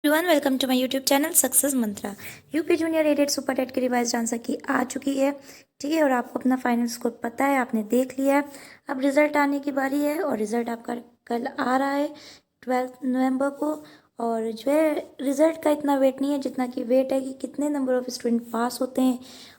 Everyone welcome to my YouTube channel success Mantra. UP junior aided super TET की revise answer key आ चुकी है। ठीक है, और आपको अपना फाइनल स्कोर पता है, आपने देख लिया है। अब रिजल्ट आने की बारी है और रिजल्ट आपका कल आ रहा है 12 नवंबर को। और जो है रिजल्ट का इतना वेट नहीं है जितना कि वेट है कि कितने नंबर ऑफ स्टूडेंट पास होते हैं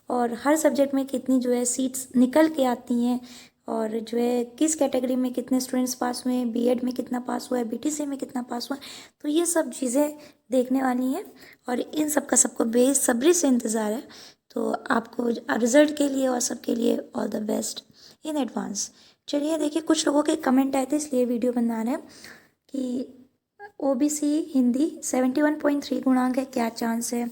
और हर सब्जेक्ट में कितनी जो है सीट्स निकल के आती हैं, और जो है किस कैटेगरी में कितने स्टूडेंट्स पास हुए हैं, बीएड में कितना पास हुआ है, बीटीसी में कितना पास हुआ है। तो ये सब चीज़ें देखने वाली हैं और इन सब का सबको बेसब्री से इंतज़ार है। तो आपको रिजल्ट के लिए और सबके लिए all the best in advance. चलिए देखिए, कुछ लोगों के कमेंट आए थे इसलिए वीडियो बना रहे हैं कि ओबीसी हिंदी 71.3 गुणांक है, क्या चांस है।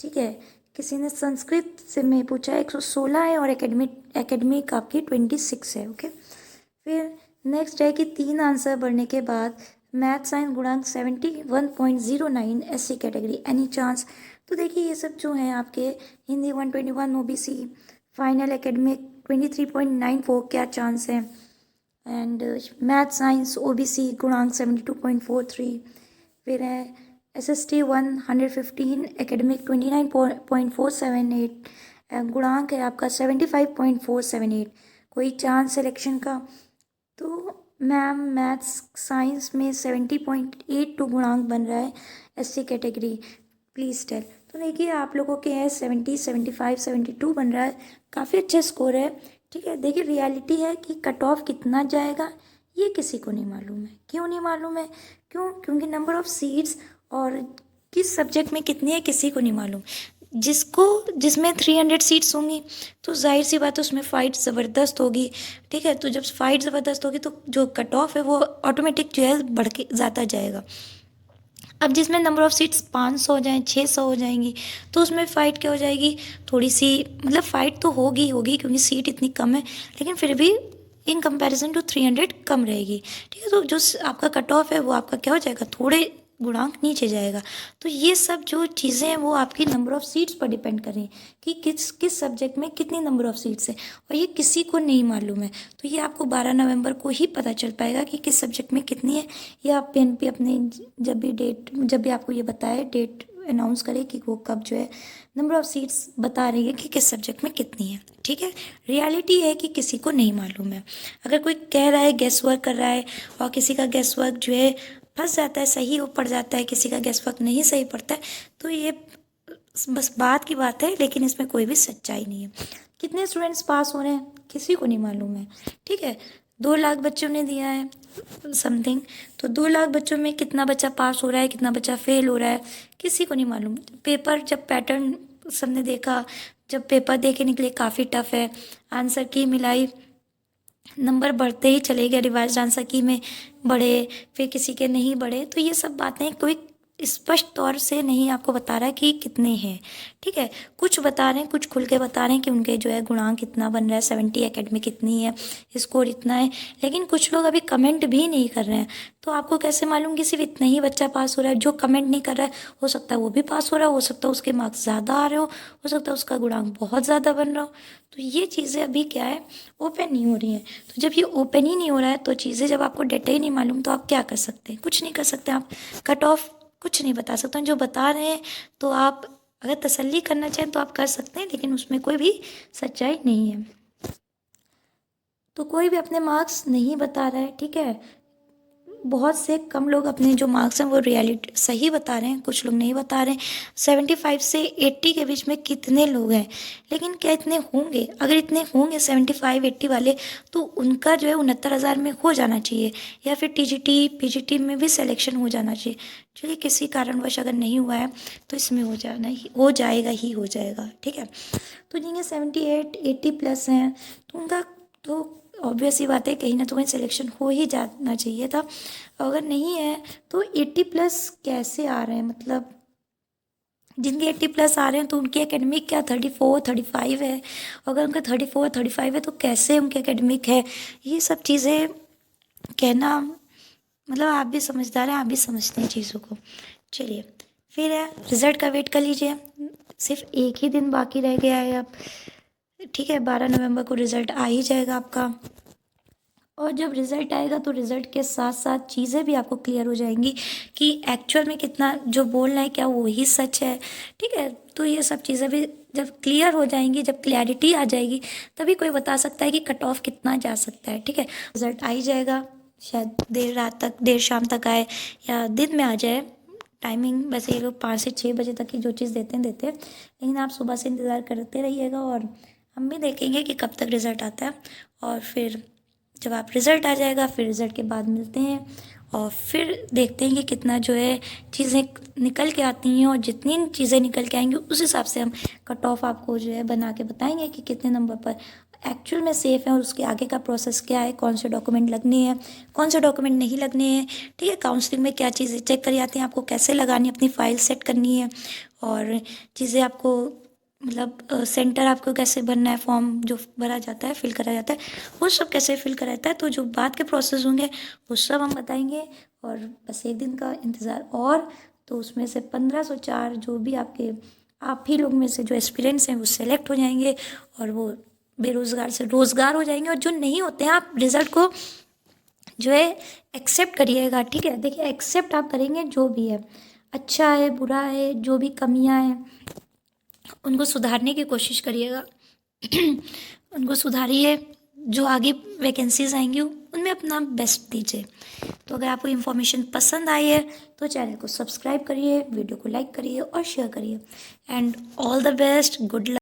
ठीक है, किसी ने संस्कृत से में पूछा है 116 है और एकेडमिक आपकी 26 है। ओके, फिर नेक्स्ट है कि 3 आंसर बढ़ने के बाद मैथ साइंस गुणांक 71.09 एससी कैटेगरी, एनी चांस। तो देखिए ये सब जो है आपके हिंदी 121, ओबीसी फाइनल एकेडमिक 23.94, क्या चांस है। एंड मैथ साइंस ओबीसी गुणांक 72.43। फिर है एसएसटी 115 एकेडमिक 29.478, गुणांक है आपका 75.478। कोई चांस सिलेक्शन का? तो मैम मैथ्स साइंस में 70.82 गुणांक बन रहा है एससी कैटेगरी, प्लीज़ टेल। तो देखिए आप लोगों के हैं 70, 75, 72 बन रहा है, काफ़ी अच्छा स्कोर है। ठीक है, देखिए रियलिटी है कि कट ऑफ कितना जाएगा ये किसी को नहीं मालूम है। क्यों नहीं मालूम है? क्योंकि नंबर ऑफ सीट्स और किस सब्जेक्ट में कितनी है किसी को नहीं मालूम। जिसमें 300 सीट्स होंगी तो जाहिर सी बात है उसमें फ़ाइट ज़बरदस्त होगी। ठीक है, तो जब फाइट ज़बरदस्त होगी तो जो कट ऑफ है वो ऑटोमेटिक जो है बढ़ के ज़्यादा जाएगा। अब जिसमें नंबर ऑफ़ सीट्स 500 हो जाएँ, 600 हो जाएंगी, तो उसमें फ़ाइट क्या हो जाएगी, थोड़ी सी मतलब फ़ाइट तो होगी होगी क्योंकि सीट इतनी कम है, लेकिन फिर भी इन कंपैरिजन टू 300 कम रहेगी। ठीक है, तो जो आपका कट ऑफ है वो आपका क्या हो जाएगा, थोड़े गुणांक नीचे जाएगा। तो ये सब जो चीज़ें हैं वो आपकी नंबर ऑफ़ सीट्स पर डिपेंड कर रही हैं कि किस किस सब्जेक्ट में कितनी नंबर ऑफ़ सीट्स है, और ये किसी को नहीं मालूम है। तो ये आपको 12 नवंबर को ही पता चल पाएगा कि किस सब्जेक्ट में कितनी है। ये आप पेन पे अपने जब भी आपको ये बताए डेट अनाउंस करे कि वो कब जो है नंबर ऑफ़ सीट्स बता रही है कि किस सब्जेक्ट में कितनी है। ठीक है, रियलिटी है कि किसी को नहीं मालूम है। अगर कोई कह रहा है गेस वर्क कर रहा है और किसी का गेस वर्क जो है फंस जाता है, सही हो पड़ जाता है, किसी का गेस वर्क नहीं सही पड़ता है, तो ये बस बात की बात है, लेकिन इसमें कोई भी सच्चाई नहीं है। कितने स्टूडेंट्स पास हो रहे हैं किसी को नहीं मालूम है। ठीक है, 2 लाख बच्चों ने दिया है समथिंग, तो 2 लाख बच्चों में कितना बच्चा पास हो रहा है, कितना बच्चा फेल हो रहा है, किसी को नहीं मालूम। पेपर जब पैटर्न सबने देखा, जब पेपर दे के निकले काफ़ी टफ है, आंसर की मिलाई, नंबर बढ़ते ही चले गए, रिवाइज आंसर की में बढ़े, फिर किसी के नहीं बढ़े। तो ये सब बातें कोई स्पष्ट तौर से नहीं आपको बता रहा है कि कितने हैं। ठीक है, कुछ बता रहे हैं, कुछ खुल के बता रहे हैं कि उनके जो है गुणांक कितना बन रहा है, 70 एकेडमी कितनी है, स्कोर इतना है, लेकिन कुछ लोग अभी कमेंट भी नहीं कर रहे हैं। तो आपको कैसे मालूम कि सिर्फ इतना ही बच्चा पास हो रहा है? जो कमेंट नहीं कर रहा है हो सकता है वो भी पास हो रहा हो सकता है उसके मार्क्स ज़्यादा आ रहे हो सकता है उसका गुणांक बहुत ज़्यादा बन रहा हो। तो ये चीज़ें अभी क्या है, ओपन नहीं हो रही हैं। तो जब ये ओपन ही नहीं हो रहा है तो चीज़ें, जब आपको डेटा ही नहीं मालूम तो आप क्या कर सकते हैं? कुछ नहीं कर सकते आप। कट ऑफ कुछ नहीं बता सकते हैं, जो बता रहे हैं तो आप अगर तसल्ली करना चाहें तो आप कर सकते हैं, लेकिन उसमें कोई भी सच्चाई नहीं है। तो कोई भी अपने मार्क्स नहीं बता रहा है। ठीक है, बहुत से कम लोग अपने जो मार्क्स हैं वो रियलिटी सही बता रहे हैं, कुछ लोग नहीं बता रहे हैं। 75 से 80 के बीच में कितने लोग हैं, लेकिन क्या इतने होंगे? अगर इतने होंगे 75 80 वाले, तो उनका जो है 69,000 में हो जाना चाहिए, या फिर टीजीटी पीजीटी में भी सिलेक्शन हो जाना चाहिए। चलिए किसी कारणवश अगर नहीं हुआ है तो इसमें हो जाएगा ही हो जाएगा। ठीक है, तो जिनके 78 80 प्लस हैं तो उनका तो ऑब्वियस ही बात है कहीं ना तो कहीं सिलेक्शन हो ही जाना चाहिए था। अगर नहीं है तो 80 प्लस कैसे आ रहे हैं, मतलब जिनके 80 प्लस आ रहे हैं तो उनकी एकेडमिक क्या 34 35 है? अगर उनका 34 35 है तो कैसे उनके एकेडमिक है? ये सब चीज़ें कहना, मतलब आप भी समझदार हैं, आप भी समझते हैं चीज़ों को। चलिए, फिर है रिज़ल्ट का वेट कर लीजिए, सिर्फ एक ही दिन बाकी रह गया है अब। ठीक है, 12 नवंबर को रिज़ल्ट आ ही जाएगा आपका। और जब रिज़ल्ट आएगा तो रिज़ल्ट के साथ साथ चीज़ें भी आपको क्लियर हो जाएंगी कि एक्चुअल में कितना जो बोल रहे हैं क्या वो ही सच है। ठीक है, तो ये सब चीज़ें भी जब क्लियर हो जाएंगी, जब क्लैरिटी आ जाएगी, तभी कोई बता सकता है कि कट ऑफ कितना जा सकता है। ठीक है, रिज़ल्ट आ ही जाएगा, शायद देर रात तक, देर शाम तक आए या दिन में आ जाए। टाइमिंग वैसे ये लोग 5 से 6 बजे तक की जो चीज़ देते हैं, लेकिन आप सुबह से इंतज़ार करते रहिएगा और हम भी देखेंगे कि कब तक रिज़ल्ट आता है। और फिर जब आप रिज़ल्ट आ जाएगा, फिर रिज़ल्ट के बाद मिलते हैं और फिर देखते हैं कि कितना जो है चीज़ें निकल के आती हैं, और जितनी चीज़ें निकल के आएंगी उस हिसाब से हम कट ऑफ आपको जो है बना के बताएंगे कि कितने नंबर पर एक्चुअल में सेफ़ है, और उसके आगे का प्रोसेस क्या है, कौन से डॉक्यूमेंट लगने हैं, कौन से डॉक्यूमेंट नहीं लगने हैं। ठीक है, काउंसलिंग में क्या चीज़ें चेक करी जाती हैं, आपको कैसे लगानी है, अपनी फ़ाइल सेट करनी है, और चीज़ें आपको मतलब सेंटर आपको कैसे भरना है, फॉर्म जो भरा जाता है, फिल करा जाता है, वो सब कैसे फिल करा जाता है। तो जो बाद के प्रोसेस होंगे वो सब हम बताएंगे। और बस एक दिन का इंतज़ार, और तो उसमें से 1504 जो भी आपके आप ही लोग में से जो एक्सपीरियंस हैं वो सेलेक्ट हो जाएंगे, और वो बेरोज़गार से रोज़गार हो जाएंगे। और जो नहीं होते हैं, आप रिज़ल्ट को जो है एक्सेप्ट करिएगा। ठीक है, देखिए एक्सेप्ट आप करेंगे जो भी है, अच्छा है बुरा है, जो भी कमियां हैं उनको सुधारने की कोशिश करिएगा। उनको सुधारिए, जो आगे वैकेंसीज आएंगी उनमें अपना बेस्ट दीजिए। तो अगर आपको इन्फॉर्मेशन पसंद आई है तो चैनल को सब्सक्राइब करिए, वीडियो को लाइक करिए और शेयर करिए। And all the best, good luck.